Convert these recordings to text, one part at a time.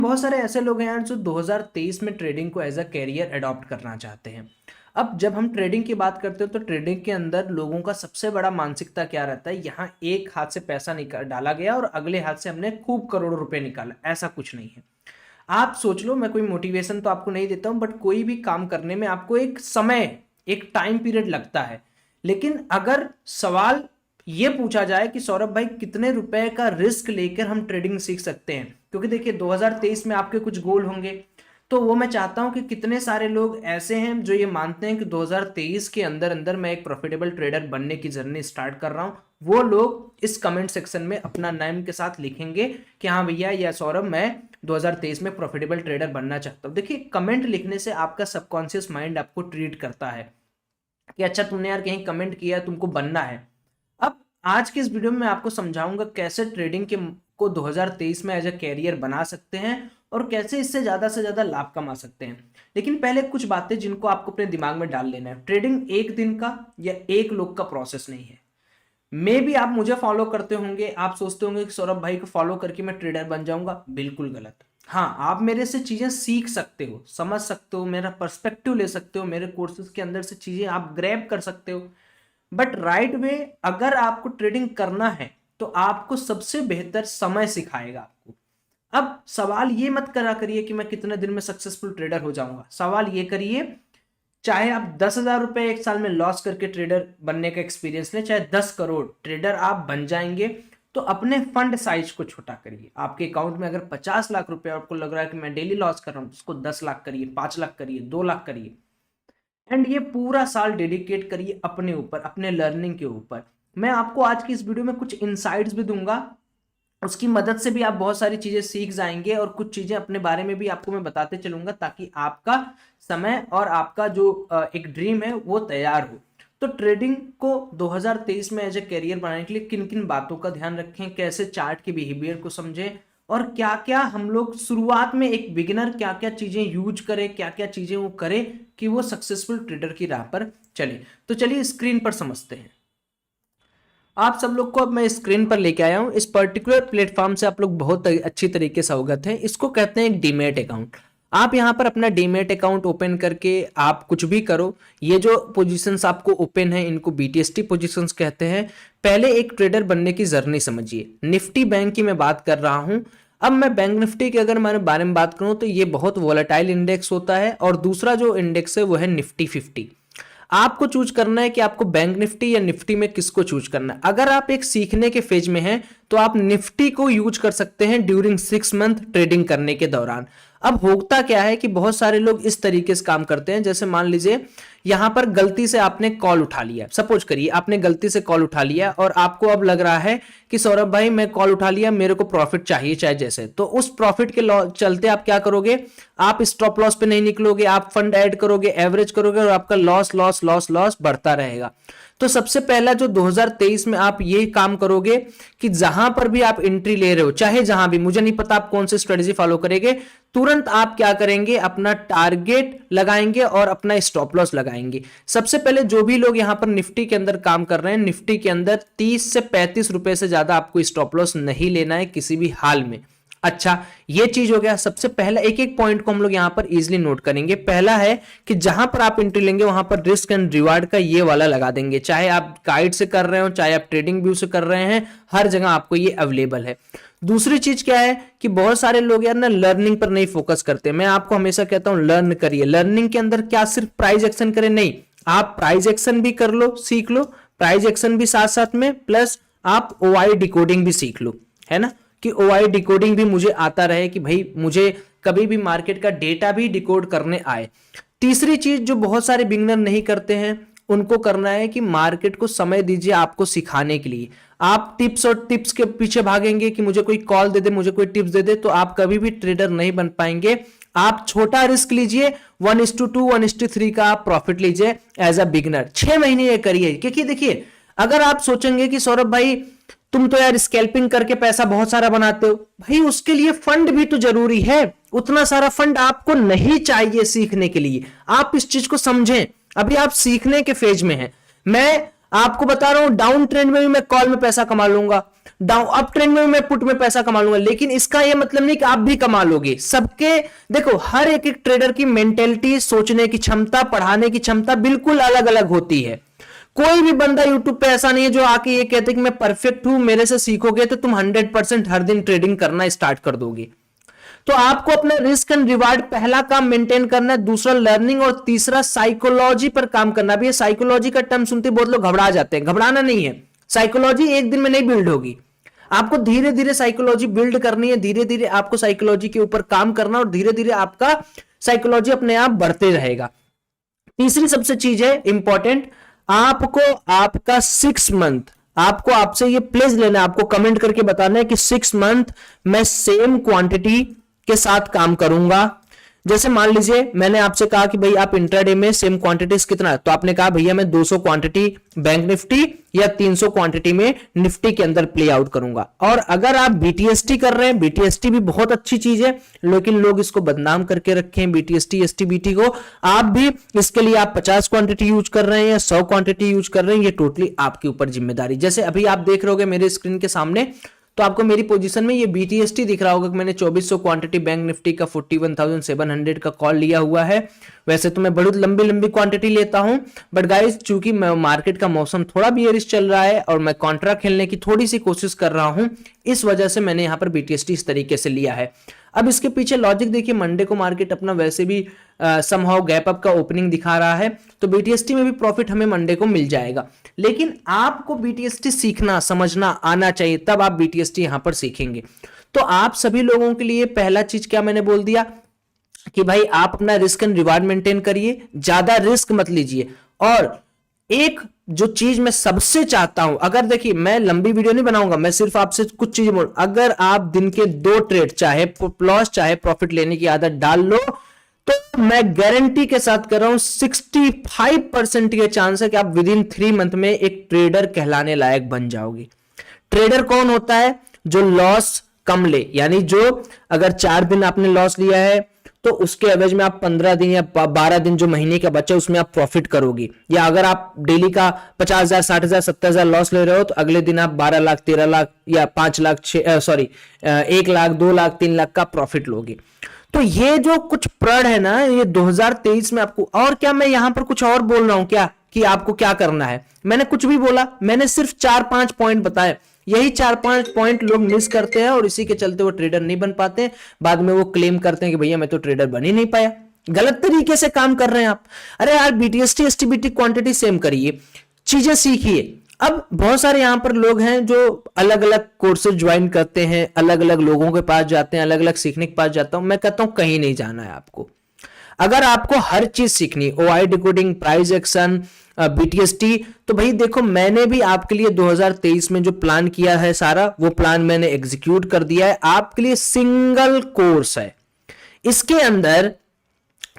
बहुत सारे ऐसे लोग हैं यार जो 2023 में ट्रेडिंग को एज अ कैरियर अडॉप्ट करना चाहते हैं। अब जब हम ट्रेडिंग की बात करते हैं तो ट्रेडिंग के अंदर लोगों का सबसे बड़ा मानसिकता क्या रहता है, यहाँ एक हाथ से पैसा निकाल डाला गया और अगले हाथ से हमने खूब करोड़ों रुपए निकाला, ऐसा कुछ नहीं है। आप सोच लो, मैं कोई मोटिवेशन तो आपको नहीं देता हूं, बट कोई भी काम करने में आपको एक समय, एक टाइम पीरियड लगता है। लेकिन अगर सवाल ये पूछा जाए कि सौरभ भाई कितने रुपए का रिस्क लेकर हम ट्रेडिंग सीख सकते हैं, क्योंकि देखिए 2023 में आपके कुछ गोल होंगे, तो वो मैं चाहता हूं कि कितने सारे लोग ऐसे हैं जो ये मानते हैं कि 2023 के अंदर अंदर मैं एक प्रॉफिटेबल ट्रेडर बनने की जर्नी स्टार्ट कर रहा हूं। वो लोग इस कमेंट सेक्शन में अपना नाम के साथ लिखेंगे कि हाँ भैया या सौरभ मैं 2023 में प्रॉफिटेबल ट्रेडर बनना चाहता हूं। देखिए कमेंट लिखने से आपका सबकॉन्शियस माइंड आपको ट्रीट करता है कि अच्छा तुमने यार कहीं कमेंट किया, तुमको बनना है। अब आज के इस वीडियो में मैं आपको समझाऊंगा कैसे ट्रेडिंग के को 2023 में एज अ कैरियर बना सकते हैं और कैसे इससे ज्यादा से ज्यादा लाभ कमा सकते हैं। लेकिन पहले कुछ बातें जिनको आपको अपने दिमाग में डाल लेना है, ट्रेडिंग एक दिन का या एक लोग का प्रोसेस नहीं है। मे भी आप मुझे फॉलो करते होंगे, आप सोचते होंगे कि सौरभ भाई को फॉलो करके मैं ट्रेडर बन जाऊंगा, बिल्कुल गलत। हाँ, आप मेरे से चीजें सीख सकते हो, समझ सकते हो, मेरा पर्सपेक्टिव ले सकते हो, मेरे कोर्सेज के अंदर से चीजें आप ग्रैब कर सकते हो, बट राइट वे अगर आपको ट्रेडिंग करना है तो आपको सबसे बेहतर समय सिखाएगा आपको। अब सवाल ये मत करा करिए कि मैं कितने दिन में सक्सेसफुल ट्रेडर हो जाऊंगा, सवाल ये करिए चाहे आप 10,000 रुपए एक साल में लॉस करके ट्रेडर बनने का एक्सपीरियंस लें, चाहे 10 करोड़ ट्रेडर आप बन जाएंगे, तो अपने फंड साइज को छोटा करिए। आपके अकाउंट में अगर 50 लाख रुपए आपको लग रहा है कि मैं डेली लॉस कर रहा हूं, उसको 10 लाख करिए, 5 लाख करिए, 2 लाख करिए, एंड ये पूरा साल डेडिकेट करिए अपने ऊपर, अपने लर्निंग के ऊपर। मैं आपको आज की इस वीडियो में कुछ इंसाइट्स भी दूंगा, उसकी मदद से भी आप बहुत सारी चीजें सीख जाएंगे और कुछ चीजें अपने बारे में भी आपको मैं बताते चलूंगा ताकि आपका समय और आपका जो एक ड्रीम है वो तैयार हो। तो ट्रेडिंग को 2023 में एज ए करियर बनाने के लिए किन किन बातों का ध्यान रखें, कैसे चार्ट के बिहेवियर को समझें, और क्या क्या हम लोग शुरुआत में एक बिगिनर क्या क्या चीजें यूज करे, क्या क्या चीजें वो करे कि वो सक्सेसफुल ट्रेडर की राह पर चले। तो चलिए स्क्रीन पर समझते हैं। आप सब लोग को अब मैं स्क्रीन पर लेके आया हूं, इस पर्टिकुलर प्लेटफॉर्म से आप लोग बहुत अच्छी तरीके से अवगत हैं। इसको कहते हैं एक डीमेट अकाउंट। आप यहां पर अपना डीमेट अकाउंट ओपन करके आप कुछ भी करो। ये जो पोजीशंस आपको ओपन है इनको बीटीएसटी पोजीशंस कहते हैं। पहले एक ट्रेडर बनने की जर्नी समझिए। निफ्टी बैंक की मैं बात कर रहा हूं। अब मैं बैंक निफ्टी के अगर मैं बारे में बात करूं तो ये बहुत वोलेटाइल इंडेक्स होता है, और दूसरा जो इंडेक्स है वो है निफ्टी 50। आपको चूज करना है कि आपको बैंक निफ्टी या निफ्टी में किसको चूज करना है। अगर आप एक सीखने के फेज में हैं तो आप निफ्टी को यूज कर सकते हैं ड्यूरिंग 6 मंथ ट्रेडिंग करने के दौरान। अब होता क्या है कि बहुत सारे लोग इस तरीके से काम करते हैं, जैसे मान लीजिए यहां पर गलती से आपने कॉल उठा लिया, सपोज करिए आपने गलती से कॉल उठा लिया और आपको अब लग रहा है कि सौरभ भाई मैं कॉल उठा लिया, मेरे को प्रॉफिट चाहिए चाहे जैसे, तो उस प्रॉफिट के चलते आप क्या करोगे, आप स्टॉप लॉस पे नहीं निकलोगे, आप फंड ऐड करोगे, एवरेज करोगे और आपका लॉस लॉस लॉस लॉस बढ़ता रहेगा। तो सबसे पहला जो 2023 में आप ये काम करोगे कि जहां पर भी आप एंट्री ले रहे हो, चाहे जहां भी, मुझे नहीं पता आप कौन सी स्ट्रेटेजी फॉलो करेंगे, तुरंत आप क्या करेंगे, अपना टारगेट लगाएंगे और अपना स्टॉप लॉस लगाएंगे। सबसे पहले जो भी लोग यहां पर निफ्टी के अंदर काम कर रहे हैं, निफ्टी के अंदर 30 से 35 रुपए से ज्यादा आपको स्टॉप लॉस नहीं लेना है किसी भी हाल में। अच्छा, ये चीज हो गया। सबसे पहला एक एक पॉइंट को हम लोग यहां पर इजीली नोट करेंगे। पहला है कि जहां पर आप एंट्री लेंगे वहां पर रिस्क एंड रिवार्ड का ये वाला लगा देंगे, चाहे आप गाइड से कर रहे हो चाहे आप ट्रेडिंग व्यू से कर रहे हैं, हर जगह आपको ये अवेलेबल है। दूसरी चीज क्या है कि बहुत सारे लोग यार ना लर्निंग पर नहीं फोकस करते। मैं आपको हमेशा कहता हूं लर्न करिए। लर्निंग के अंदर क्या सिर्फ प्राइस एक्शन करें, नहीं, आप प्राइस एक्शन भी कर लो, सीख लो, प्राइस एक्शन भी साथ साथ में, प्लस आप ओआई डिकोडिंग भी सीख लो, है ना, कि ओआई डिकोडिंग भी मुझे आता रहे कि भाई मुझे कभी भी मार्केट का डेटा भी डिकोड करने आए। तीसरी चीज जो बहुत सारे बिगनर नहीं करते हैं उनको करना है कि मार्केट को समय दीजिए आपको सिखाने के लिए। आप टिप्स और टिप्स के पीछे भागेंगे कि मुझे कोई कॉल दे दे, मुझे कोई टिप्स दे दे, तो आप कभी भी ट्रेडर नहीं बन पाएंगे। आप छोटा रिस्क लीजिए, 1:2 1:3 का आप प्रॉफिट लीजिए एज अ बिगनर। 6 महीने ये करिए, क्योंकि देखिए अगर आप सोचेंगे कि सौरभ भाई तुम तो यार स्कैल्पिंग करके पैसा बहुत सारा बनाते हो, भाई उसके लिए फंड भी तो जरूरी है। उतना सारा फंड आपको नहीं चाहिए सीखने के लिए। आप इस चीज को समझें, अभी आप सीखने के फेज में हैं। मैं आपको बता रहा हूं डाउन ट्रेंड में भी मैं कॉल में पैसा कमा लूंगा, डाउन अप ट्रेंड में मैं पुट में पैसा कमा लूंगा, लेकिन इसका ये मतलब नहीं कि आप भी कमा लोगे। सबके देखो हर एक एक ट्रेडर की मेंटेलिटी, सोचने की क्षमता, पढ़ाने की क्षमता बिल्कुल अलग अलग होती है। कोई भी बंदा यूट्यूब पे ऐसा नहीं है जो आके ये कहते कि मैं परफेक्ट हूं, मेरे से सीखोगे तो तुम 100% हर दिन ट्रेडिंग करना स्टार्ट कर दोगे। तो आपको अपना रिस्क एंड रिवार्ड पहला काम मेंटेन करना है, दूसरा लर्निंग, और तीसरा साइकोलॉजी पर काम करना। भी साइकोलॉजी का टर्म सुनते बहुत लोग घबरा जाते हैं, घबराना नहीं है। साइकोलॉजी एक दिन में नहीं बिल्ड होगी, आपको धीरे धीरे साइकोलॉजी बिल्ड करनी है, धीरे धीरे आपको साइकोलॉजी के ऊपर काम करना, और धीरे धीरे आपका साइकोलॉजी अपने आप बढ़ते रहेगा। तीसरी सबसे चीज है इंपॉर्टेंट, आपको आपका 6 मंथ, आपको आपसे ये प्लेज लेना है, आपको कमेंट करके बताना है कि 6 मंथ मैं सेम क्वांटिटी के साथ काम करूंगा। जैसे मान लीजिए मैंने आपसे कहा कि भाई आप इंट्राडे में सेम क्वांटिटीज कितना है, तो आपने कहा भैया मैं 200 क्वांटिटी बैंक निफ्टी या 300 क्वांटिटी में निफ्टी के अंदर प्ले आउट करूंगा। और अगर आप बीटीएसटी कर रहे हैं, बीटीएसटी भी बहुत अच्छी चीज है, लेकिन लोग इसको बदनाम करके रखे हैं बीटीएसटी एसटीबीटी को। आप भी इसके लिए आप 50 क्वांटिटी यूज कर रहे हैं या 100 क्वांटिटी यूज कर रहे हैं, ये टोटली आपके ऊपर जिम्मेदारी। जैसे अभी आप देख रहे होगे मेरे स्क्रीन के सामने, तो आपको मेरी पोजीशन में ये बीटीएसटी दिख रहा होगा कि मैंने 2400 क्वांटिटी बैंक निफ्टी का 41,700 का कॉल लिया हुआ है। वैसे तो मैं बहुत लंबी लंबी क्वांटिटी लेता हूं, बट गाइस चूंकि मार्केट का मौसम थोड़ा बियरिश चल रहा है और मैं कॉन्ट्रा खेलने की थोड़ी सी कोशिश कर रहा हूं, इस वजह से मैंने यहां पर बीटीएसटी इस तरीके से लिया है। अब इसके पीछे लॉजिक देखिए, मंडे को मार्केट अपना वैसे भी समहाउ गैप अप का ओपनिंग दिखा रहा है, तो बीटीएसटी में भी प्रॉफिट हमें मंडे को मिल जाएगा। लेकिन आपको बीटीएसटी सीखना समझना आना चाहिए, तब आप बीटीएसटी यहां पर सीखेंगे। तो आप सभी लोगों के लिए पहला चीज क्या मैंने बोल दिया कि भाई आप अपना रिस्क एंड रिवार्ड मेंटेन करिए, ज्यादा रिस्क मत लीजिए। और एक जो चीज मैं सबसे चाहता हूं, अगर देखिए मैं लंबी वीडियो नहीं बनाऊंगा, मैं सिर्फ आपसे कुछ चीजें बोल, अगर आप दिन के 2 ट्रेड चाहे लॉस चाहे प्रॉफिट लेने की आदत डाल लो, तो मैं गारंटी के साथ कर रहा हूं 65% के चांस है कि आप विद इन 3 मंथ में एक ट्रेडर कहलाने लायक बन जाओगे। ट्रेडर कौन होता है? जो लॉस कम ले, यानी जो अगर 4 दिन आपने लॉस लिया है तो उसके एवरेज में आप 15 दिन या 12 दिन जो महीने का बचा उसमें आप प्रॉफिट करोगे। या अगर आप डेली का 50,000 60,000 70,000 लॉस ले रहे हो, तो अगले दिन आप 12 लाख 13 लाख या 5 लाख 1 लाख 2 लाख 3 लाख का प्रॉफिट लोगे। तो ये जो कुछ प्रण है ना, ये 2023 में आपको, और क्या मैं यहां पर कुछ और बोल रहा हूं क्या कि आपको क्या करना है? मैंने कुछ भी बोला, मैंने सिर्फ 4-5 पॉइंट बताए। यही 4-5 पॉइंट लोग मिस करते हैं और इसी के चलते वो ट्रेडर नहीं बन पाते। बाद में वो क्लेम करते हैं कि भैया मैं तो ट्रेडर बन ही नहीं पाया। गलत तरीके से काम कर रहे हैं आप। अरे यार बीटीएसटी एसटीबीटी क्वांटिटी सेम करिए, चीजें सीखिए। अब बहुत सारे यहां पर लोग हैं जो अलग अलग कोर्सेज ज्वाइन करते हैं, अलग अलग लोगों के पास जाते हैं, अलग अलग सीखने के पास जाता हूं। मैं कहता हूं कहीं नहीं जाना है आपको। अगर आपको हर चीज सीखनी, OI decoding, price action, BTST, तो भाई देखो मैंने भी आपके लिए 2023 में जो प्लान किया है सारा, वो प्लान मैंने एग्जीक्यूट कर दिया है। आपके लिए सिंगल कोर्स है, इसके अंदर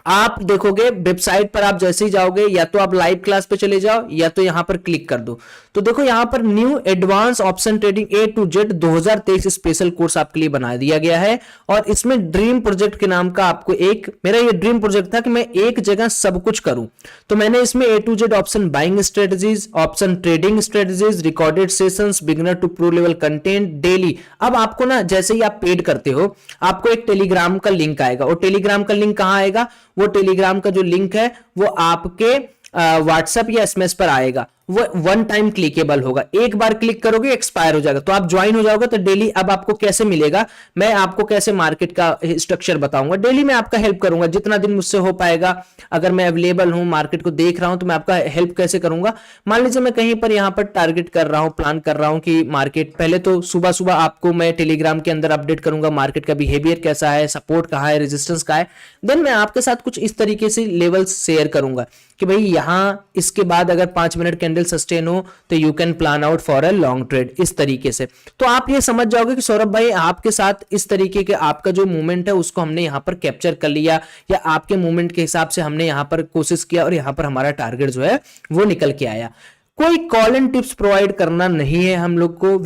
आप देखोगे वेबसाइट पर आप जैसे ही जाओगे, या तो आप लाइव क्लास पे चले जाओ या तो यहां पर क्लिक कर दो। तो देखो यहां पर new advance option trading A to Z 2023 special course आपके लिए बना दिया गया है। और इसमें ड्रीम प्रोजेक्ट के नाम का आपको एक, मेरा ये ड्रीम प्रोजेक्ट था कि मैं एक जगह सब कुछ करूं, तो मैंने इसमें A to Z option buying strategies, option trading strategies, recorded sessions, beginner to pro level content daily. अब आपको ना जैसे ही आप पेड करते हो, आपको एक टेलीग्राम का लिंक आएगा। और टेलीग्राम का लिंक कहां आएगा? वो टेलीग्राम का जो लिंक है वो आपके व्हाट्सएप या एसएमएस पर आएगा। वो 1 टाइम क्लिकेबल होगा, एक बार क्लिक करोगे एक्सपायर हो जाएगा। तो आप ज्वाइन हो जाओगे तो डेली अब आपको कैसे मिलेगा, मैं आपको कैसे मार्केट का स्ट्रक्चर बताऊंगा, डेली मैं आपका हेल्प करूंगा जितना दिन मुझसे हो पाएगा। अगर मैं अवेलेबल हूं, मार्केट को देख रहा हूं, तो मैं आपका हेल्प कैसे करूंगा। मान लीजिए मैं कहीं पर यहां पर टारगेट कर रहा हूं, प्लान कर रहा हूं कि मार्केट, पहले तो सुबह सुबह आपको मैं टेलीग्राम के अंदर अपडेट करूंगा मार्केट का बिहेवियर कैसा है, सपोर्ट कहां है, रेजिस्टेंस कहां है। देन मैं आपके साथ कुछ इस तरीके से लेवल्स शेयर करूंगा कि भाई यहां इसके बाद अगर 5 मिनट कैंडल सस्टेन हो तो you can plan out for a long trade, इस तरीके से। तो आप ये समझ जाओगे कि सौरभ भाई आपके साथ इस तरीके के आपका जो मूवमेंट है उसको हमने यहां पर कैप्चर कर लिया, या आपके मूवमेंट के हिसाब से हमने यहां पर कोशिश किया और यहां पर हमारा टारगेट जो है वो निकल के आया। कोई कॉल एंड टिप्स प्रोवाइड करना नहीं है हम लोग को।